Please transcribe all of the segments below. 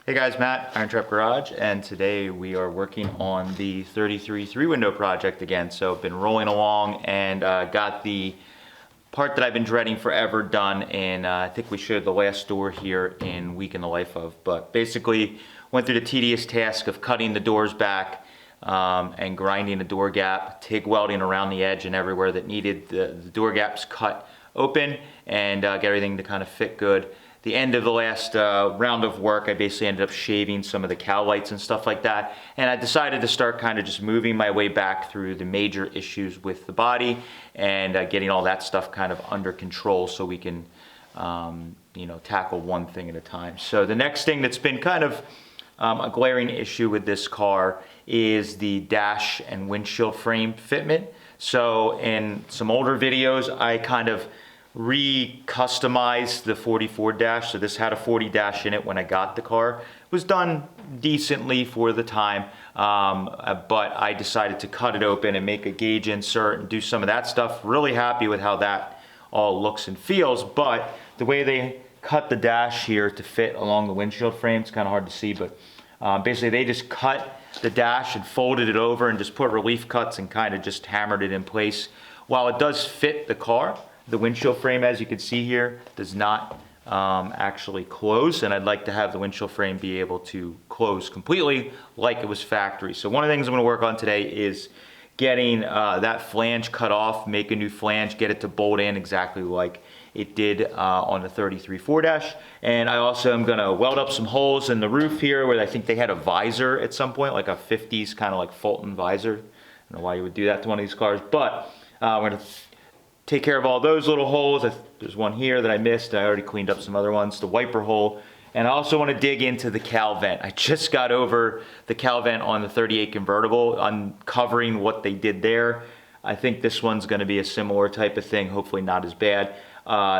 Hey guys, Matt, IronTrap Garage, and today we are working on the 33 3-window project again. So I've been rolling along and got the part that I've been dreading forever done, and I think we showed the last door here in Week in the Life of. But basically went through the tedious task of cutting the doors back and grinding the door gap, TIG welding around the edge and everywhere that needed the door gaps cut open, and get everything to kind of fit good. The end of the last round of work, I basically ended up shaving some of the cowl lights and stuff like that. And I decided to start kind of just moving my way back through the major issues with the body and getting all that stuff kind of under control so we can, tackle one thing at a time. So the next thing that's been kind of a glaring issue with this car is the dash and windshield frame fitment. So in some older videos, I kind of re-customized the 44 dash. So this had a 40 dash in it when I got the car. It was done decently for the time, but I decided to cut it open and make a gauge insert and do some of that stuff. Really happy with how that all looks and feels, but the way they cut the dash here to fit along the windshield frame, it's kind of hard to see, but basically they just cut the dash and folded it over and just put relief cuts and kind of just hammered it in place. While it does fit the car, the windshield frame, as you can see here, does not actually close, and I'd like to have the windshield frame be able to close completely like it was factory. So one of the things I'm going to work on today is getting that flange cut off, make a new flange, get it to bolt in exactly like it did on the 33 4-dash. And I also am going to weld up some holes in the roof here where I think they had a visor at some point, like a 50s kind of like Fulton visor. I don't know why you would do that to one of these cars, but we're going to take care of all those little holes. There's one here that I missed. I already cleaned up some other ones. The wiper hole. And I also want to dig into the cowl vent. I just got over the cowl vent on the 38 convertible, uncovering what they did there. I think this one's going to be a similar type of thing, hopefully not as bad.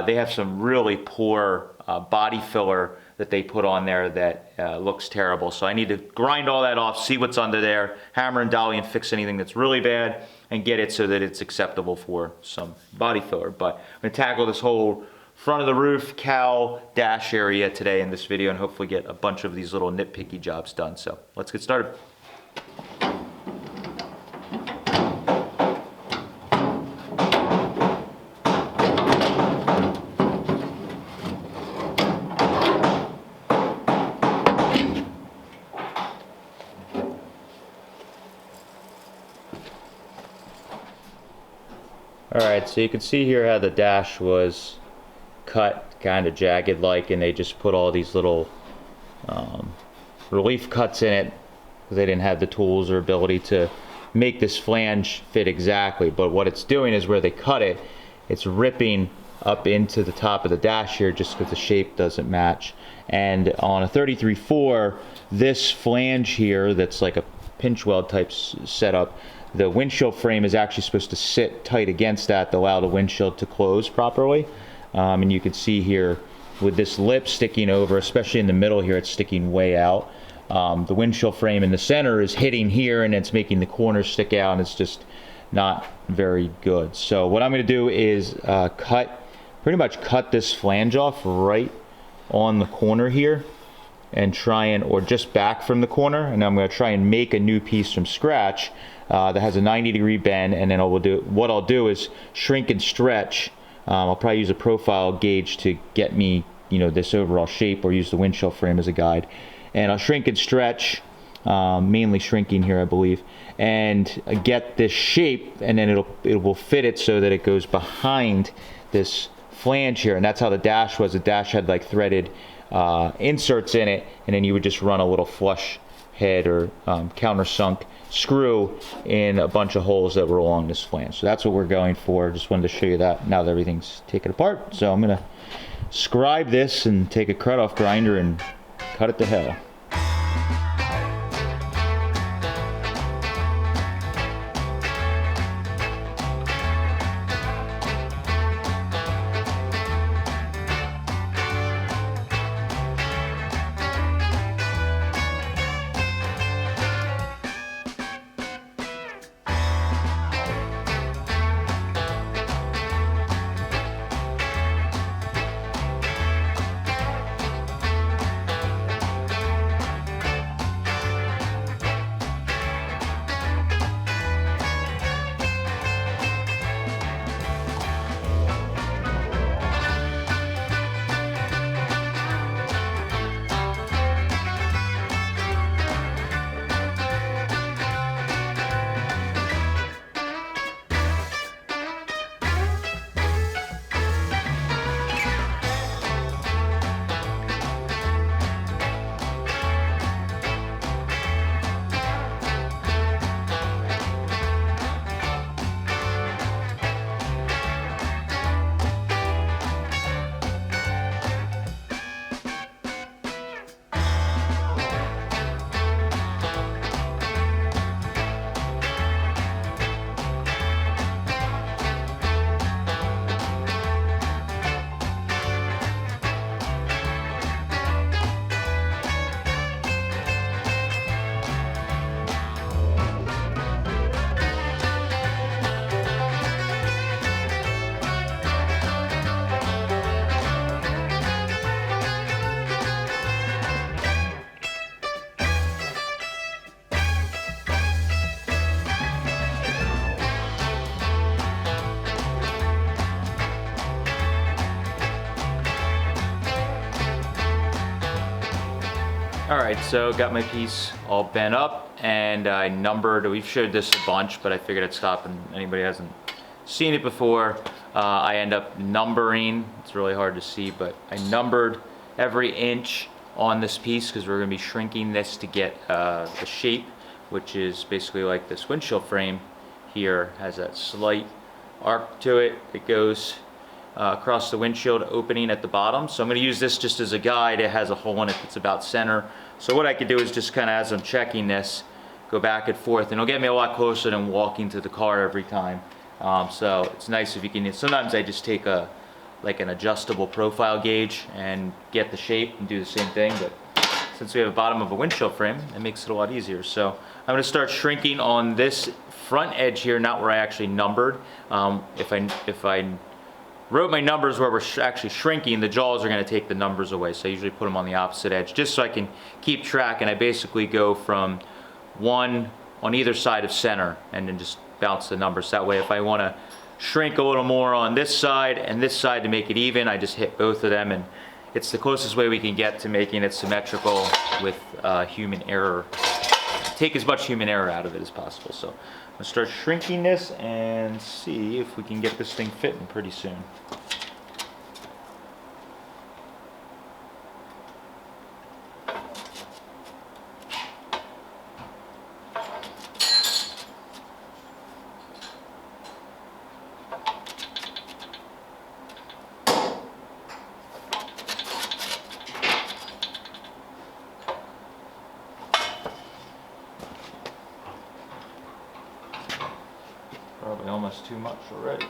They have some really poor body filler that they put on there that looks terrible. So I need to grind all that off, see what's under there, hammer and dolly and fix anything that's really bad, and get it so that it's acceptable for some body filler. But I'm going to tackle this whole front of the roof, cowl, dash area today in this video, and hopefully get a bunch of these little nitpicky jobs done. So let's get started. Alright, so you can see here how the dash was cut kind of jagged like, and they just put all these little relief cuts in it because they didn't have the tools or ability to make this flange fit exactly. But what it's doing is where they cut it, it's ripping up into the top of the dash here just because the shape doesn't match. And on a 33-4, this flange here that's like a pinch weld type setup, the windshield frame is actually supposed to sit tight against that to allow the windshield to close properly. And you can see here with this lip sticking over, especially in the middle here, it's sticking way out. The windshield frame in the center is hitting here and it's making the corners stick out, and it's just not very good. So what I'm going to do is pretty much cut this flange off right on the corner here and or just back from the corner, and I'm going to try and make a new piece from scratch that has a 90-degree bend. And then what I'll do is shrink and stretch. I'll probably use a profile gauge to get me this overall shape, or use the windshield frame as a guide. And I'll shrink and stretch, mainly shrinking here I believe, and get this shape, and then it will fit it so that it goes behind this flange here. And that's how the dash was. The dash had like threaded inserts in it, and then you would just run a little flush head or countersunk screw in a bunch of holes that were along this flange. So that's what we're going for. Just wanted to show you that now that everything's taken apart. So I'm going to scribe this and take a cut off grinder and cut it to hell. All right, so got my piece all bent up, and I numbered. We've showed this a bunch, but I figured I'd stop, and anybody hasn't seen it before, I end up numbering. It's really hard to see, but I numbered every inch on this piece because we're going to be shrinking this to get the shape, which is basically like this windshield frame here has that slight arc to it. It goes across the windshield opening at the bottom. So I'm going to use this just as a guide. It has a hole in it that's about center. So what I could do is just kind of, as I'm checking this, go back and forth, and it'll get me a lot closer than walking to the car every time. So it's nice if you can. Sometimes I just take like an adjustable profile gauge and get the shape and do the same thing, but since we have the bottom of a windshield frame, it makes it a lot easier. So I'm going to start shrinking on this front edge here, not where I actually numbered. If I wrote my numbers where we're actually shrinking, the jaws are going to take the numbers away. So I usually put them on the opposite edge just so I can keep track, and I basically go from one on either side of center and then just bounce the numbers. That way if I want to shrink a little more on this side and this side to make it even, I just hit both of them, and it's the closest way we can get to making it symmetrical with human error. Take as much human error out of it as possible. So I'm going to start shrinking this and see if we can get this thing fitting pretty soon. Probably almost too much already.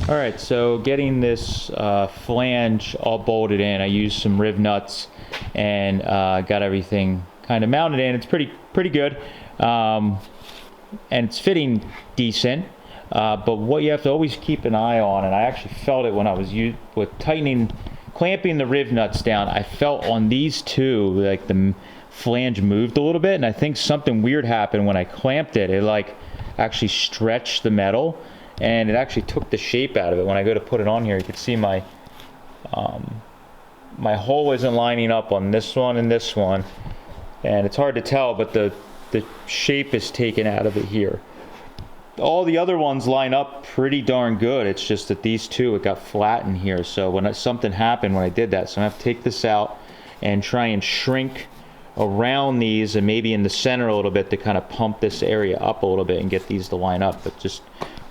All right, so getting this flange all bolted in, I used some riv nuts and got everything kind of mounted in. It's pretty good, and it's fitting decent. But what you have to always keep an eye on, and I actually felt it when I was clamping the riv nuts down, I felt on these two, like the flange moved a little bit, and I think something weird happened when I clamped it. It like actually stretched the metal, and it actually took the shape out of it. When I go to put it on here, you can see my my hole isn't lining up on this one and this one, and it's hard to tell, but the shape is taken out of it here. All the other ones line up pretty darn good. It's just that these two, it got flat in here. So when something happened when I did that, so I have to take this out and try and shrink around these and maybe in the center a little bit to kind of pump this area up a little bit and get these to line up. But just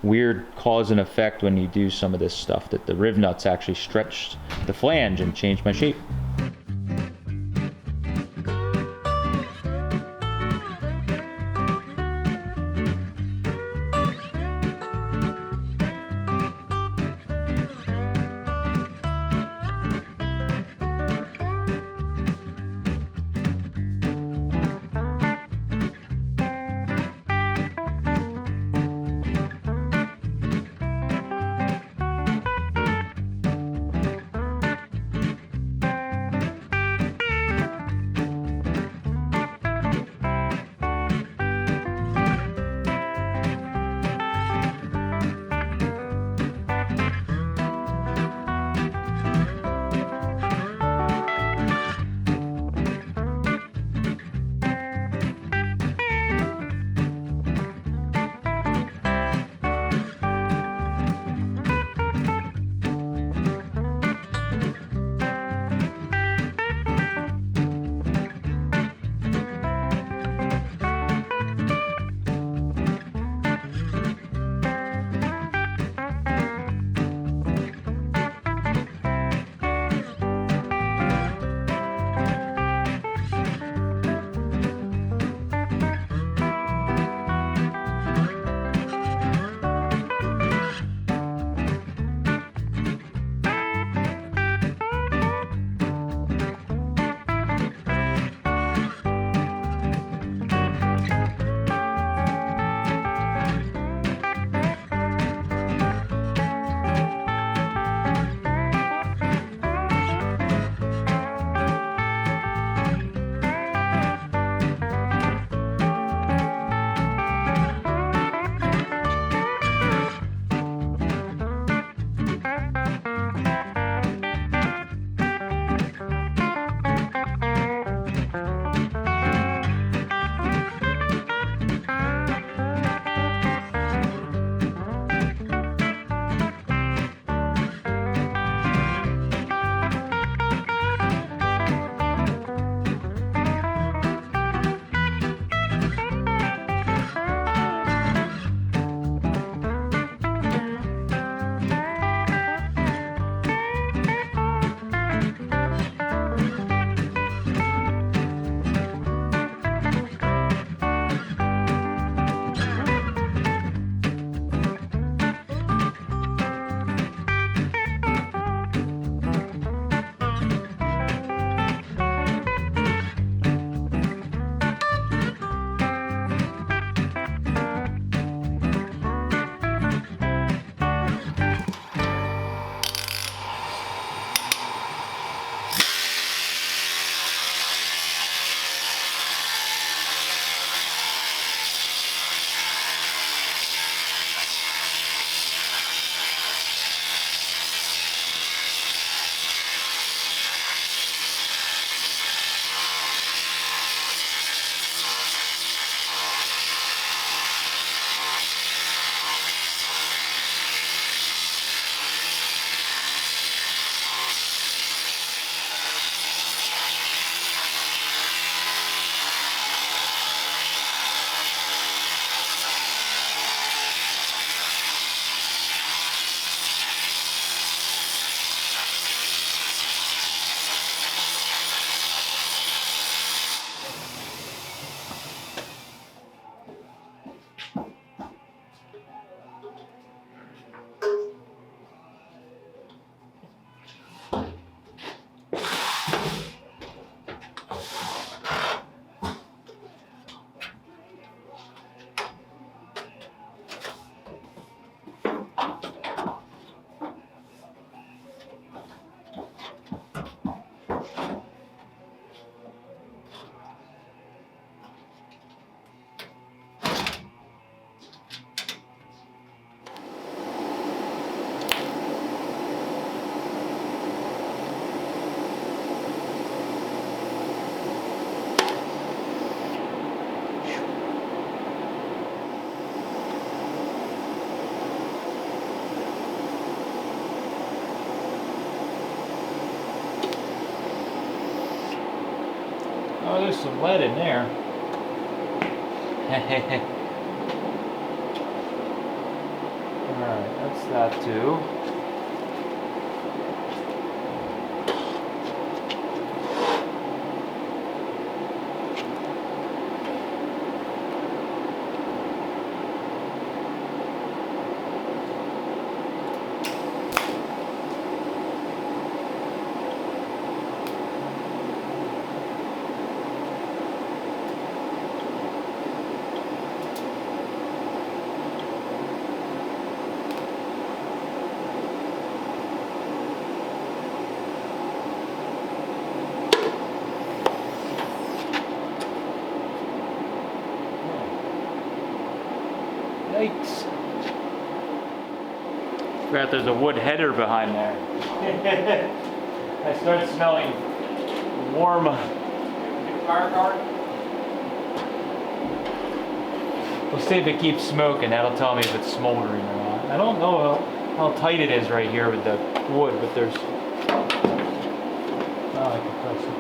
weird cause and effect when you do some of this stuff, that the riv nuts actually stretched the flange and changed my shape. Oh, there's some lead in there. Alright, that's that too. Yikes. Forgot there's a wood header behind there. I started smelling warm. Fire card? We'll see if it keeps smoking. That'll tell me if it's smoldering or not. I don't know how tight it is right here with the wood, but there's... Oh, I can press it.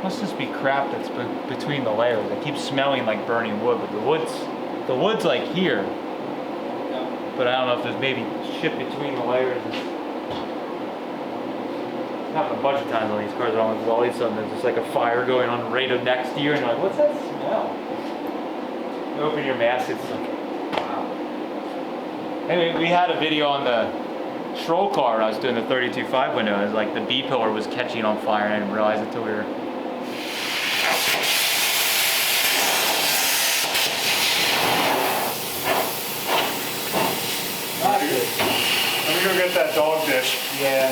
Must just be crap that's between the layers. I keep smelling like burning wood, but the wood's like here. But I don't know if there's maybe shit between the layers. It's happened a bunch of times on these cars. I'm like, all of a sudden there's just like a fire going on right up next to you, and you're like, what's that smell? You open your mask, it's like, wow. Anyway, we had a video on the Stroll car when I was doing the 32.5 window. It was like the B pillar was catching on fire, and I didn't realize it until we were. Let me go get that dog dish. Yeah.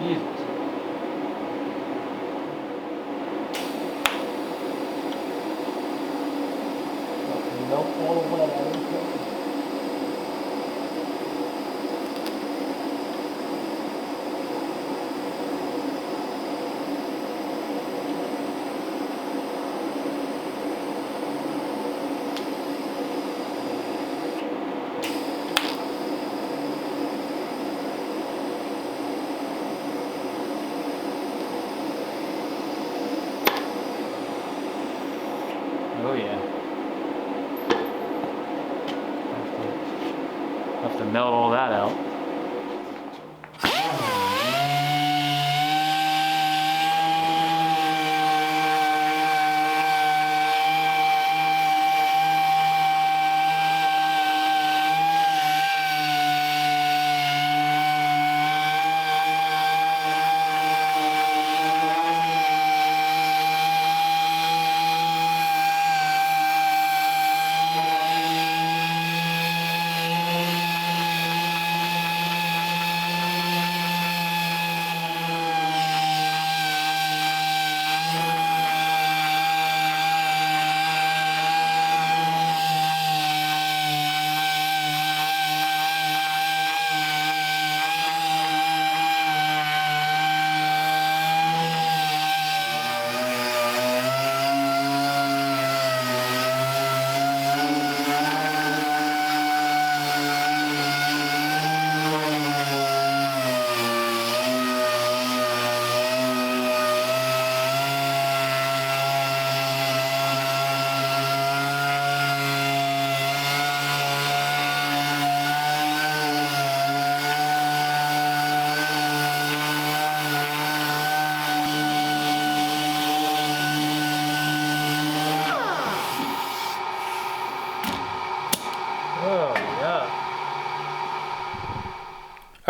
Jesus. Melt all the wet out of it. Oh yeah. Have to melt all that out.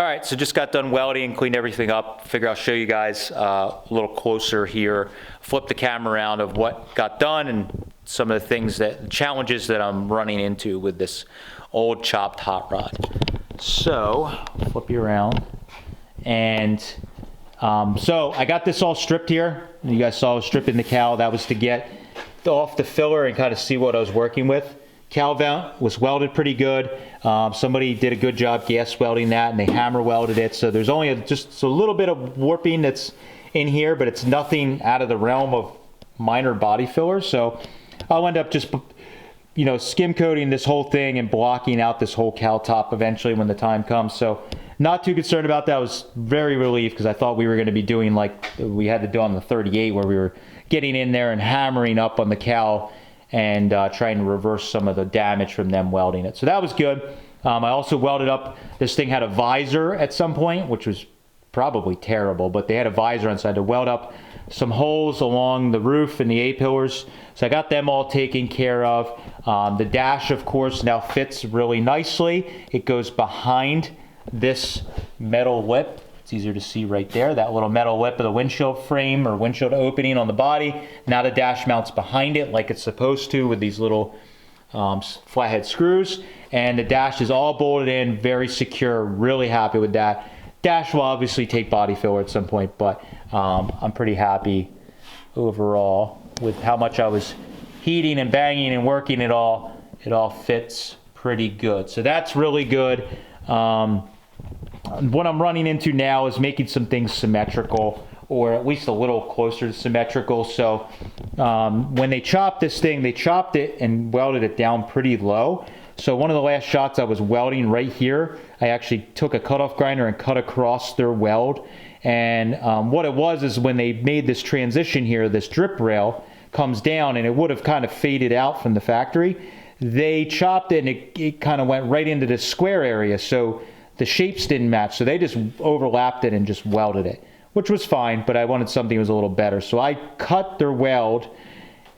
All right, so just got done welding, cleaned everything up. Figure I'll show you guys a little closer here. Flip the camera around of what got done and some of the things challenges that I'm running into with this old chopped hot rod. So, flip you around. And so I got this all stripped here. You guys saw I was stripping the cowl. That was to get off the filler and kind of see what I was working with. Cowl vent was welded pretty good. Somebody did a good job gas welding that, and they hammer welded it. So there's only just a little bit of warping that's in here, but it's nothing out of the realm of minor body fillers. So I'll end up just, you know, skim coating this whole thing and blocking out this whole cowl top eventually when the time comes. So not too concerned about that. I was very relieved because I thought we were going to be doing like we had to do on the 38, where we were getting in there and hammering up on the cowl and trying to reverse some of the damage from them welding it. So that was good. I also welded up, this thing had a visor at some point, which was probably terrible, but they had a visor inside to weld up some holes along the roof and the A-pillars. So I got them all taken care of. The dash, of course, now fits really nicely. It goes behind this metal lip. It's easier to see right there, that little metal lip of the windshield frame or windshield opening on the body. Now the dash mounts behind it like it's supposed to with these little flathead screws. And the dash is all bolted in, very secure, really happy with that. Dash will obviously take body filler at some point, but I'm pretty happy overall with how much I was heating and banging and working it all. It all fits pretty good. So that's really good. What I'm running into now is making some things symmetrical, or at least a little closer to symmetrical. So when they chopped this thing, they chopped it and welded it down pretty low. So one of the last shots I was welding right here, I actually took a cutoff grinder and cut across their weld. And what it was is when they made this transition here, this drip rail comes down and it would have kind of faded out from the factory. They chopped it and it kind of went right into this square area. So the shapes didn't match. So they just overlapped it and just welded it, which was fine, but I wanted something that was a little better. So I cut their weld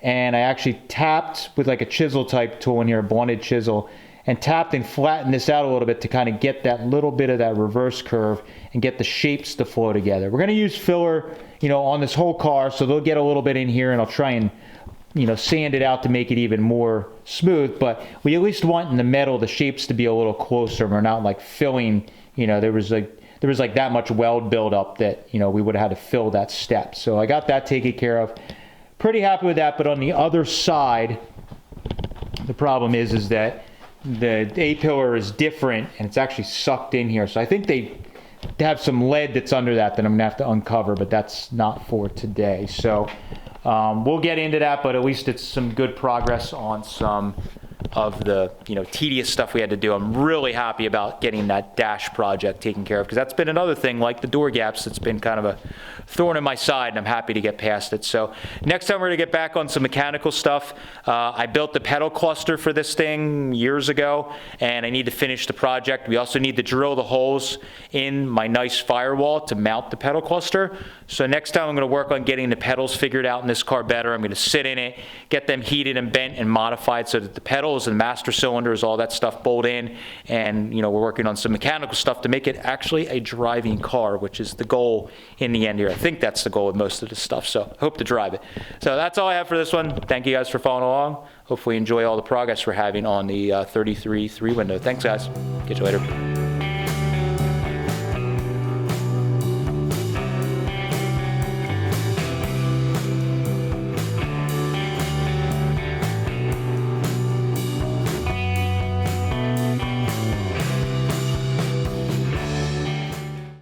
and I actually tapped with like a chisel type tool in here, a blunted chisel, and tapped and flattened this out a little bit to kind of get that little bit of that reverse curve and get the shapes to flow together. We're going to use filler, you know, on this whole car, so they'll get a little bit in here and I'll try and, you know, sand it out to make it even more smooth, but we at least want in the metal the shapes to be a little closer. We're not like filling, you know, there was like that much weld buildup that, you know, we would have had to fill that step. So I got that taken care of. Pretty happy with that, but on the other side, the problem is that the A-pillar is different and it's actually sucked in here. So I think they have some lead that's under that I'm gonna have to uncover, but that's not for today. So we'll get into that, but at least it's some good progress on some of the, you know, tedious stuff we had to do. I'm really happy about getting that dash project taken care of, because that's been another thing, like the door gaps, that's been kind of a thorn in my side, and I'm happy to get past it. So next time we're gonna get back on some mechanical stuff. I built the pedal cluster for this thing years ago, and I need to finish the project. We also need to drill the holes in my nice firewall to mount the pedal cluster. So next time I'm gonna work on getting the pedals figured out in this car better. I'm gonna sit in it, get them heated and bent and modified so that the pedals and master cylinders, all that stuff bolt in, and, you know, we're working on some mechanical stuff to make it actually a driving car, which is the goal in the end here. I think that's the goal with most of this stuff, so hope to drive it. So that's all I have for this one. Thank you guys for following along. Hopefully you enjoy all the progress we're having on the 33 3 window. Thanks, guys. Catch you later.